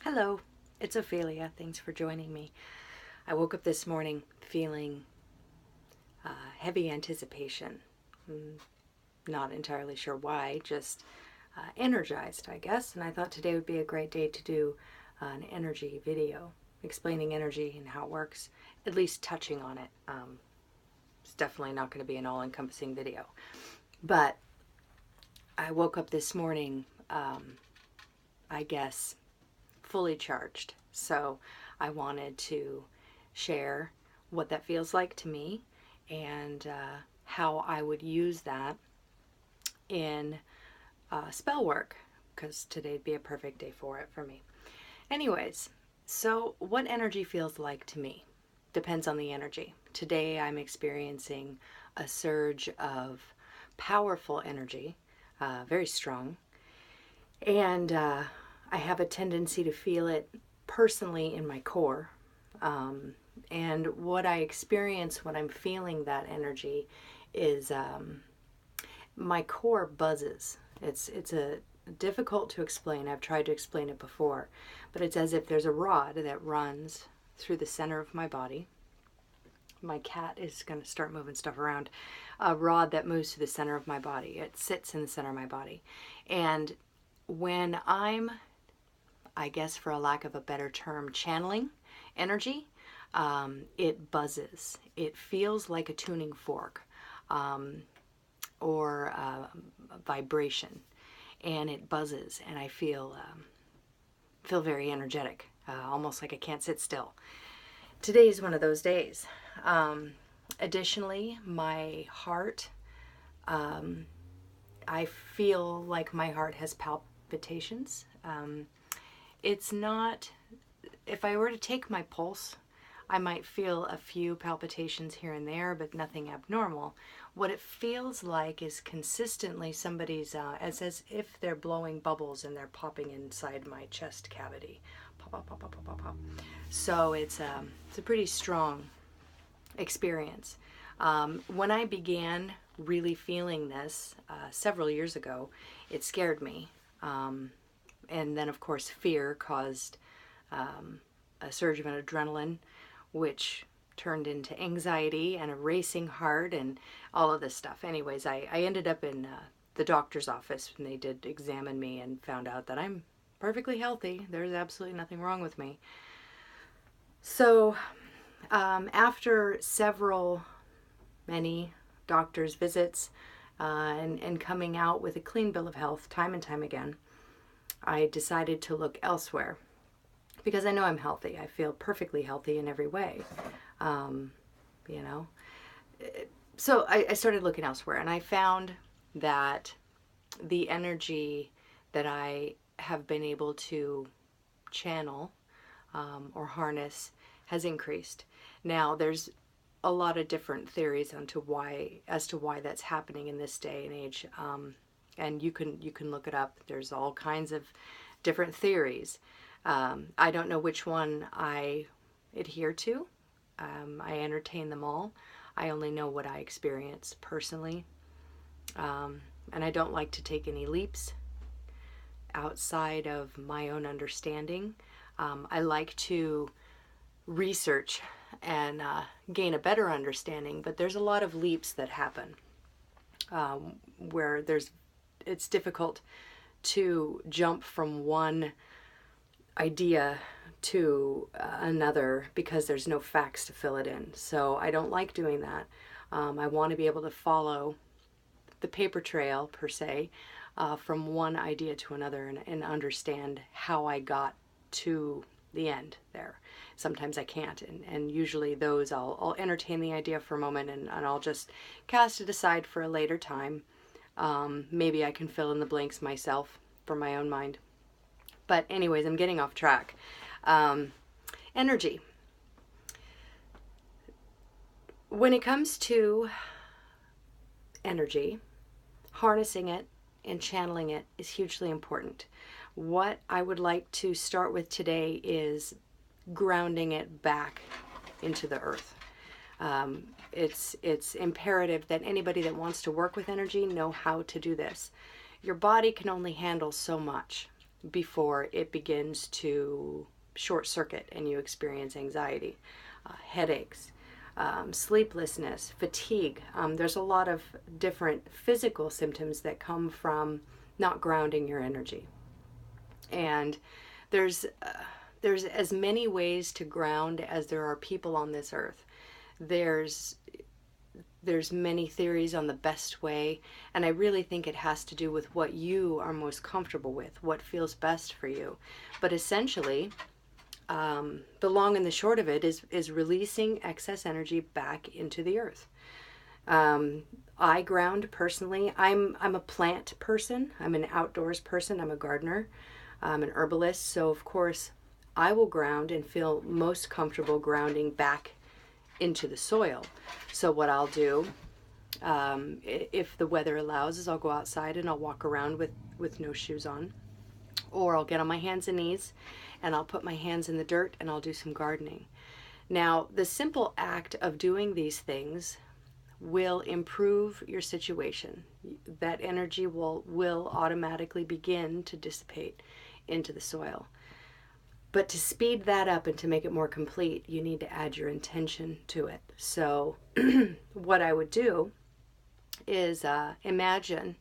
Hello, it's Ophelia. Thanks for joining me. I woke up this morning feeling heavy anticipation. Not entirely sure why, just energized, I guess. And I thought today would be a great day to do an energy video explaining energy and how it works, at least touching on it. It's definitely not going to be an all-encompassing video. But I woke up this morning, I guess, fully charged. So I wanted to share what that feels like to me and how I would use that in spell work, because today'd be a perfect day for it for me. Anyways, so what energy feels like to me depends on the energy. Today I'm experiencing a surge of powerful energy, very strong, and I have a tendency to feel it personally in my core. And what I experience when I'm feeling that energy is my core buzzes. It's a difficult to explain. I've tried to explain it before, but it's as if there's a rod that runs through the center of my body. My cat is going to start moving stuff around. A rod that moves to the center of my body. It sits in the center of my body. And when I'm, I guess for a lack of a better term, channeling energy, it buzzes. It feels like a tuning fork or a vibration, and it buzzes, and I feel very energetic, almost like I can't sit still. Today is one of those days. Additionally, my heart, I feel like my heart has palpitations. It's not, if I were to take my pulse, I might feel a few palpitations here and there, but nothing abnormal. What it feels like is consistently somebody's, it's as if they're blowing bubbles and they're popping inside my chest cavity. Pop, pop, pop, pop, pop, pop, pop. So it's a pretty strong experience. When I began really feeling this several years ago, it scared me. And then, of course, fear caused a surge of adrenaline, which turned into anxiety and a racing heart and all of this stuff. Anyways, I ended up in the doctor's office when they did examine me and found out that I'm perfectly healthy. There's absolutely nothing wrong with me. So after many doctor's visits and coming out with a clean bill of health time and time again, I decided to look elsewhere because I know I'm healthy. I feel perfectly healthy in every way, you know. So I started looking elsewhere, and I found that the energy that I have been able to channel or harness has increased. Now, there's a lot of different theories as to why that's happening in this day and age. And you can look it up. There's all kinds of different theories. I don't know which one I adhere to. I entertain them all. I only know what I experience personally. And I don't like to take any leaps outside of my own understanding. I like to research and gain a better understanding, but there's a lot of leaps that happen where it's difficult to jump from one idea to another because there's no facts to fill it in. So I don't like doing that. I want to be able to follow the paper trail, per se, from one idea to another and understand how I got to the end there. Sometimes I can't, and usually those I'll entertain the idea for a moment and I'll just cast it aside for a later time. Maybe I can fill in the blanks myself from my own mind. But anyways, I'm getting off track. Energy. When it comes to energy, harnessing it and channeling it is hugely important. What I would like to start with today is grounding it back into the earth. It's imperative that anybody that wants to work with energy know how to do this. Your body can only handle so much. before it begins to short circuit and you experience anxiety, headaches, sleeplessness, fatigue. There's a lot of different physical symptoms that come from not grounding your energy. And there's as many ways to ground as there are people on this earth. There's many theories on the best way, and I really think it has to do with what you are most comfortable with, what feels best for you. But essentially, the long and the short of it is releasing excess energy back into the earth. I ground personally. I'm a plant person. I'm an outdoors person. I'm a gardener. I'm an herbalist. So of course, I will ground and feel most comfortable grounding back into the soil. So what I'll do, if the weather allows, is I'll go outside and I'll walk around with no shoes on, or I'll get on my hands and knees and I'll put my hands in the dirt and I'll do some gardening. Now, the simple act of doing these things will improve your situation. That energy will automatically begin to dissipate into the soil. But to speed that up and to make it more complete, you need to add your intention to it. So what I would do is imagine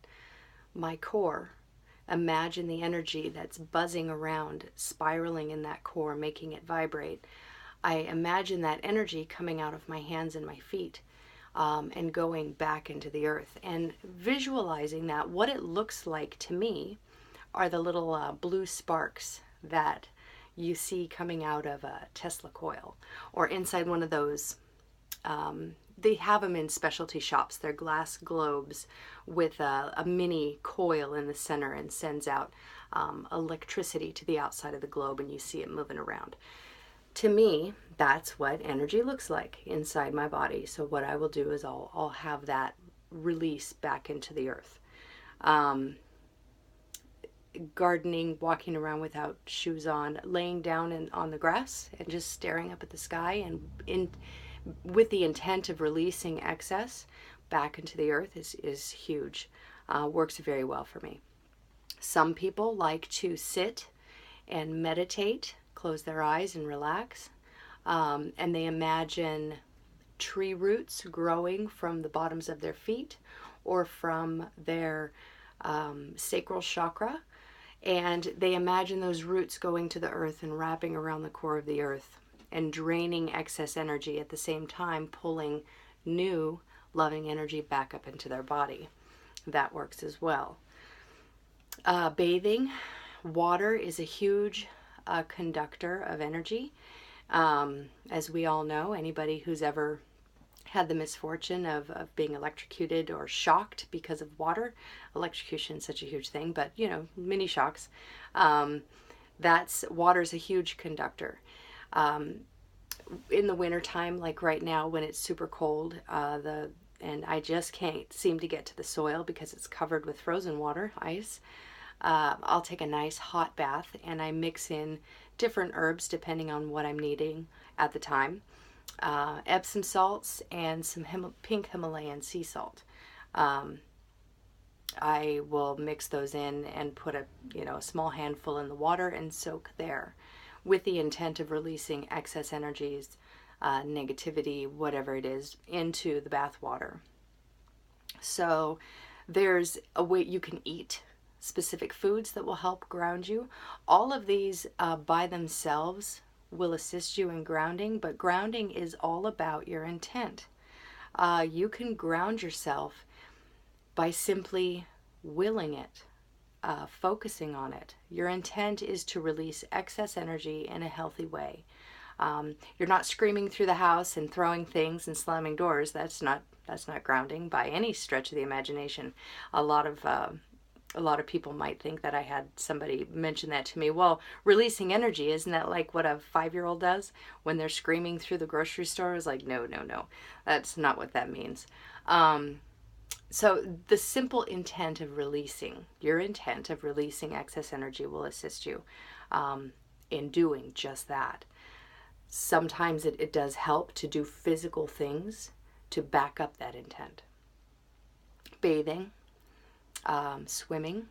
my core. Imagine the energy that's buzzing around, spiraling in that core, making it vibrate. I imagine that energy coming out of my hands and my feet and going back into the earth. And visualizing that, what it looks like to me are the little blue sparks that you see coming out of a Tesla coil or inside one of those. They have them in specialty shops. They're glass globes with a mini coil in the center and sends out electricity to the outside of the globe, and you see it moving around. To me, that's what energy looks like inside my body. So what I will do is I'll have that release back into the earth. Gardening, walking around without shoes on, laying down on the grass and just staring up at the sky and with the intent of releasing excess back into the earth is huge. Works very well for me. Some people like to sit and meditate, close their eyes and relax, and they imagine tree roots growing from the bottoms of their feet or from their sacral chakra. And they imagine those roots going to the earth and wrapping around the core of the earth and draining excess energy at the same time, pulling new loving energy back up into their body. That works as well. Bathing, water is a huge conductor of energy. As we all know, anybody who's ever had the misfortune of being electrocuted or shocked because of water. Electrocution is such a huge thing, but mini shocks. Water's a huge conductor. In the wintertime, like right now when it's super cold, and I just can't seem to get to the soil because it's covered with frozen water, ice, I'll take a nice hot bath and I mix in different herbs depending on what I'm needing at the time. Epsom salts and some pink Himalayan sea salt. I will mix those in and put a small handful in the water and soak there with the intent of releasing excess energies, negativity, whatever it is, into the bath water. So there's a way you can eat specific foods that will help ground you. All of these by themselves will assist you in grounding, but grounding is all about your intent. You can ground yourself by simply willing it, focusing on it. Your intent is to release excess energy in a healthy way. You're not screaming through the house and throwing things and slamming doors. That's not grounding by any stretch of the imagination. A lot of people might think that I had somebody mention that to me. Well, releasing energy, isn't that like what a 5-year-old does when they're screaming through the grocery store? I was like, no. That's not what that means. So the simple intent of releasing, your intent of releasing excess energy will assist you in doing just that. Sometimes it does help to do physical things to back up that intent. Bathing, swimming,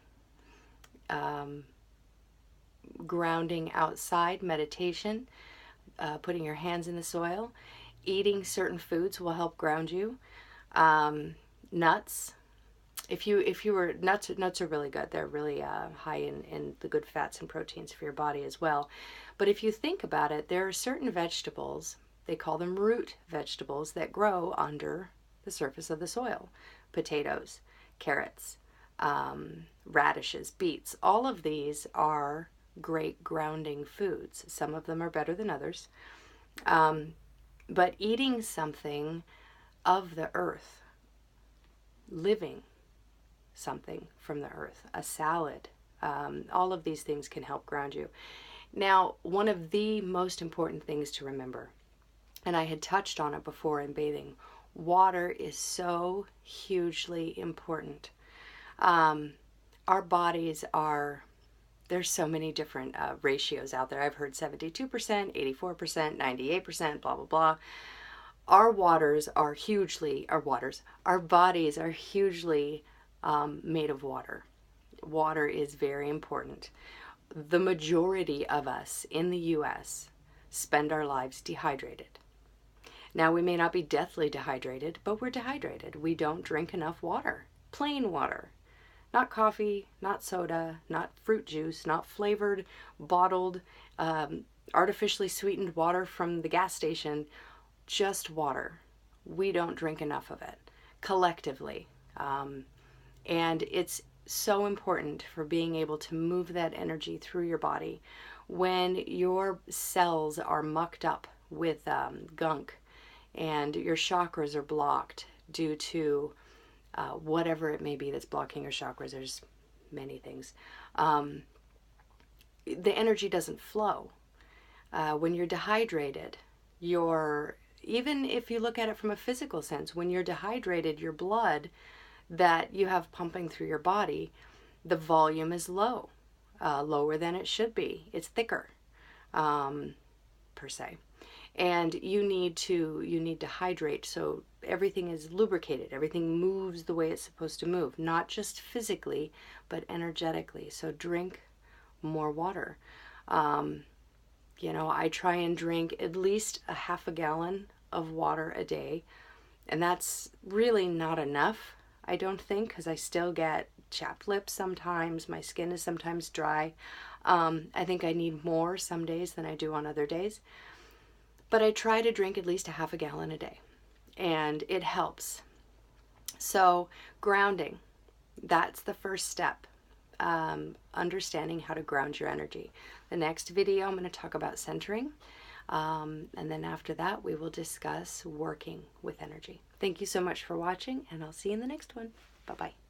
grounding outside, meditation, putting your hands in the soil. Eating certain foods will help ground you. Nuts. If you were nuts are really good. They're really high in the good fats and proteins for your body as well. But if you think about it, there are certain vegetables, they call them root vegetables, that grow under the surface of the soil. Potatoes, carrots, radishes, beets. All of these are great grounding foods. Some of them are better than others. But eating something of the earth, living something from the earth, a salad, all of these things can help ground you. Now, one of the most important things to remember, and I had touched on it before in bathing, water is so hugely important. Our bodies are, there's so many different ratios out there. I've heard 72%, 84%, 98%, blah, blah, blah. Our bodies are hugely made of water. Water is very important. The majority of us in the U.S. spend our lives dehydrated. Now, we may not be deathly dehydrated, but we're dehydrated. We don't drink enough water, plain water. Not coffee, not soda, not fruit juice, not flavored, bottled, artificially sweetened water from the gas station, just water. We don't drink enough of it, collectively. And it's so important for being able to move that energy through your body. When your cells are mucked up with gunk and your chakras are blocked due to whatever it may be that's blocking your chakras, there's many things, the energy doesn't flow. When you're dehydrated, even if you look at it from a physical sense, when you're dehydrated, your blood that you have pumping through your body, the volume is low, lower than it should be. It's thicker, per se. And you need to hydrate so everything is lubricated, everything moves the way it's supposed to move, not just physically, but energetically. So drink more water. I try and drink at least a half a gallon of water a day, and that's really not enough, I don't think, because I still get chapped lips sometimes. My skin is sometimes dry. I think I need more some days than I do on other days. But I try to drink at least a half a gallon a day, and it helps. So grounding, that's the first step. Understanding how to ground your energy. The next video, I'm going to talk about centering. And then after that, we will discuss working with energy. Thank you so much for watching, and I'll see you in the next one. Bye-bye.